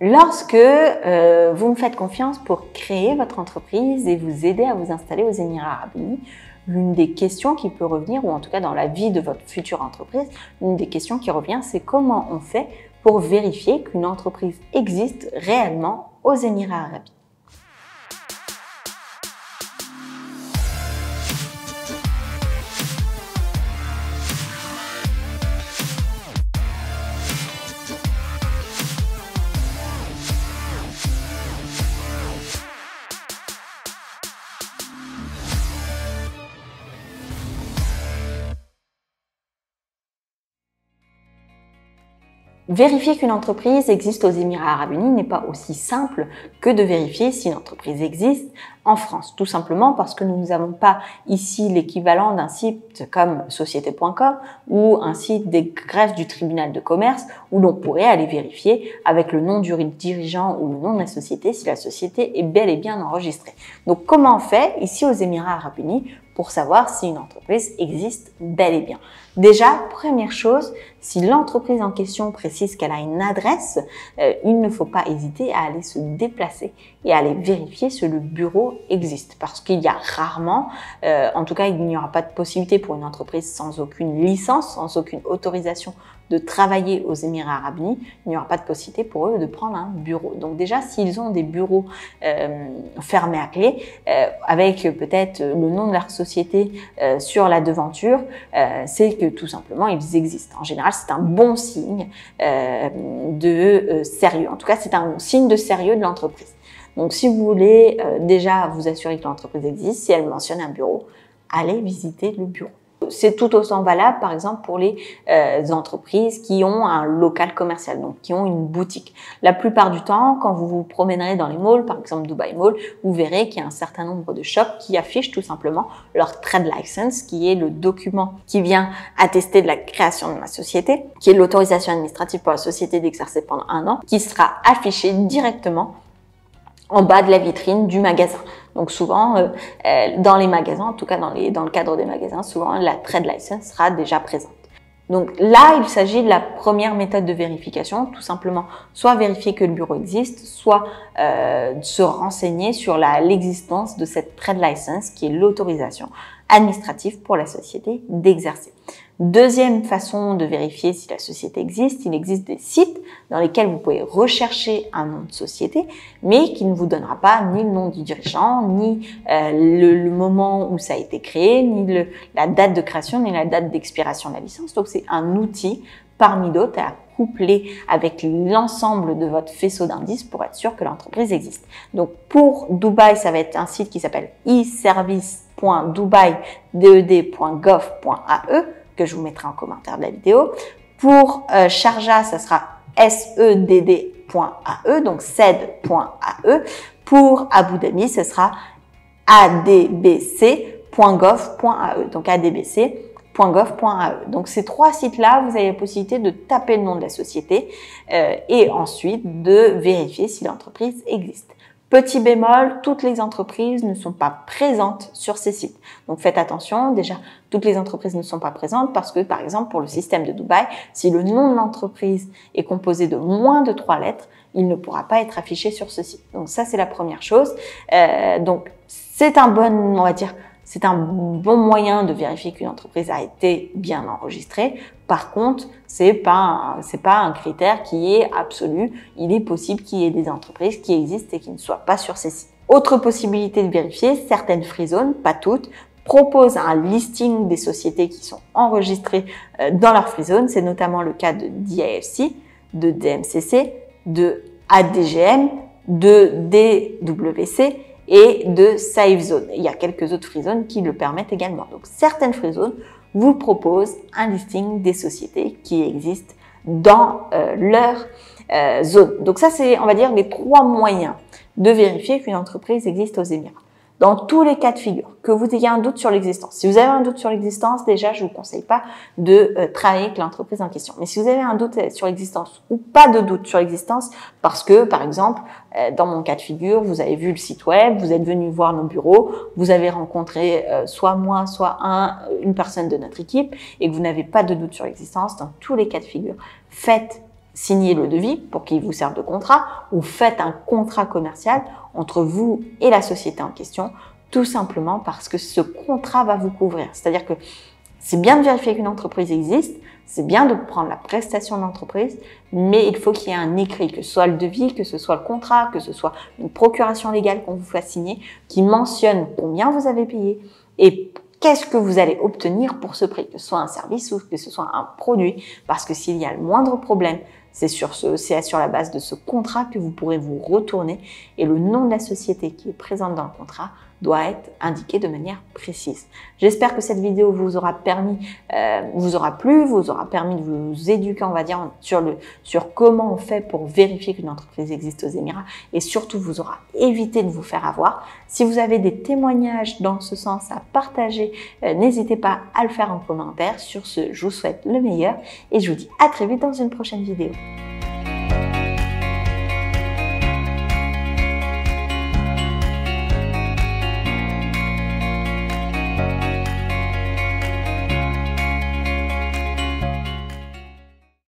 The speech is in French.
Lorsque vous me faites confiance pour créer votre entreprise et vous aider à vous installer aux Émirats Arabes Unis, l'une des questions qui peut revenir, ou en tout cas dans la vie de votre future entreprise, l'une des questions qui revient, c'est comment on fait pour vérifier qu'une entreprise existe réellement aux Émirats Arabes Unis. Vérifier qu'une entreprise existe aux Émirats Arabes Unis n'est pas aussi simple que de vérifier si une entreprise existe en France. Tout simplement parce que nous n'avons pas ici l'équivalent d'un site comme société.com ou un site des greffes du tribunal de commerce où l'on pourrait aller vérifier avec le nom du dirigeant ou le nom de la société si la société est bel et bien enregistrée. Donc comment on fait ici aux Émirats Arabes Unis pour savoir si une entreprise existe bel et bien? Déjà, première chose, si l'entreprise en question précise qu'elle a une adresse, il ne faut pas hésiter à aller se déplacer et à aller vérifier si le bureau existe. Parce qu'il y a rarement, en tout cas il n'y aura pas de possibilité pour une entreprise sans aucune licence, sans aucune autorisation de travailler aux Émirats Arabes Unis, il n'y aura pas de possibilité pour eux de prendre un bureau. Donc déjà, s'ils ont des bureaux fermés à clé, avec peut-être le nom de leur société sur la devanture, c'est que tout simplement, ils existent. En général, c'est un bon signe de sérieux. En tout cas, c'est un signe de sérieux de l'entreprise. Donc si vous voulez déjà vous assurer que l'entreprise existe, si elle mentionne un bureau, allez visiter le bureau. C'est tout autant valable, par exemple, pour les entreprises qui ont un local commercial, donc qui ont une boutique. La plupart du temps, quand vous vous promènerez dans les malls, par exemple Dubai Mall, vous verrez qu'il y a un certain nombre de shops qui affichent tout simplement leur trade license, qui est le document qui vient attester de la création de la société, qui est l'autorisation administrative pour la société d'exercer pendant 1 an, qui sera affiché directement en bas de la vitrine du magasin. Donc souvent, dans les magasins, en tout cas dans le cadre des magasins, souvent la trade license sera déjà présente. Donc là, il s'agit de la première méthode de vérification, tout simplement soit vérifier que le bureau existe, soit se renseigner sur l'existence de cette trade license qui est l'autorisation administrative pour la société d'exercer. Deuxième façon de vérifier si la société existe, il existe des sites dans lesquels vous pouvez rechercher un nom de société, mais qui ne vous donnera pas ni le nom du dirigeant, ni le moment où ça a été créé, ni la date de création, ni la date d'expiration de la licence. Donc c'est un outil parmi d'autres à coupler avec l'ensemble de votre faisceau d'indices pour être sûr que l'entreprise existe. Donc pour Dubaï, ça va être un site qui s'appelle e-service.dubai.gov.ae que je vous mettrai en commentaire de la vidéo. Pour Sharjah, ça sera sedd.ae, donc sed.ae. Pour Abu Dhabi, ce sera adbc.gov.ae, donc adbc.gov.ae. Donc ces 3 sites-là, vous avez la possibilité de taper le nom de la société et ensuite de vérifier si l'entreprise existe. Petit bémol, toutes les entreprises ne sont pas présentes sur ces sites. Donc faites attention, déjà, toutes les entreprises ne sont pas présentes parce que, par exemple, pour le système de Dubaï, si le nom de l'entreprise est composé de moins de 3 lettres, il ne pourra pas être affiché sur ce site. Donc ça, c'est la première chose. Donc c'est un bon, on va dire, c'est un bon moyen de vérifier qu'une entreprise a été bien enregistrée. Par contre, c'est pas un critère qui est absolu. Il est possible qu'il y ait des entreprises qui existent et qui ne soient pas sur ces sites. Autre possibilité de vérifier, certaines free zones, pas toutes, proposent un listing des sociétés qui sont enregistrées dans leur free zone. C'est notamment le cas de DIFC, de DMCC, de ADGM, de DWC et de Safe Zone. Il y a quelques autres free zones qui le permettent également. Donc certaines free zones vous proposent un listing des sociétés qui existent dans leur zone. Donc ça, c'est, on va dire, les 3 moyens de vérifier qu'une entreprise existe aux Émirats. Dans tous les cas de figure, que vous ayez un doute sur l'existence. Si vous avez un doute sur l'existence, déjà, je vous conseille pas de travailler avec l'entreprise en question. Mais si vous avez un doute sur l'existence ou pas de doute sur l'existence, parce que, par exemple, dans mon cas de figure, vous avez vu le site web, vous êtes venu voir nos bureaux, vous avez rencontré soit moi, soit une personne de notre équipe et que vous n'avez pas de doute sur l'existence, dans tous les cas de figure, faites signez le devis pour qu'il vous serve de contrat ou faites un contrat commercial entre vous et la société en question, tout simplement parce que ce contrat va vous couvrir. C'est-à-dire que c'est bien de vérifier qu'une entreprise existe, c'est bien de prendre la prestation de l'entreprise, mais il faut qu'il y ait un écrit, que ce soit le devis, que ce soit le contrat, que ce soit une procuration légale qu'on vous fasse signer, qui mentionne combien vous avez payé et qu'est-ce que vous allez obtenir pour ce prix, que ce soit un service ou que ce soit un produit. Parce que s'il y a le moindre problème, c'est sur la base de ce contrat que vous pourrez vous retourner et le nom de la société qui est présente dans le contrat doit être indiqué de manière précise. J'espère que cette vidéo vous aura plu, vous aura permis de vous éduquer, on va dire, sur comment on fait pour vérifier qu'une entreprise existe aux Émirats et surtout vous aura évité de vous faire avoir. Si vous avez des témoignages dans ce sens à partager, n'hésitez pas à le faire en commentaire. Sur ce, je vous souhaite le meilleur et je vous dis à très vite dans une prochaine vidéo.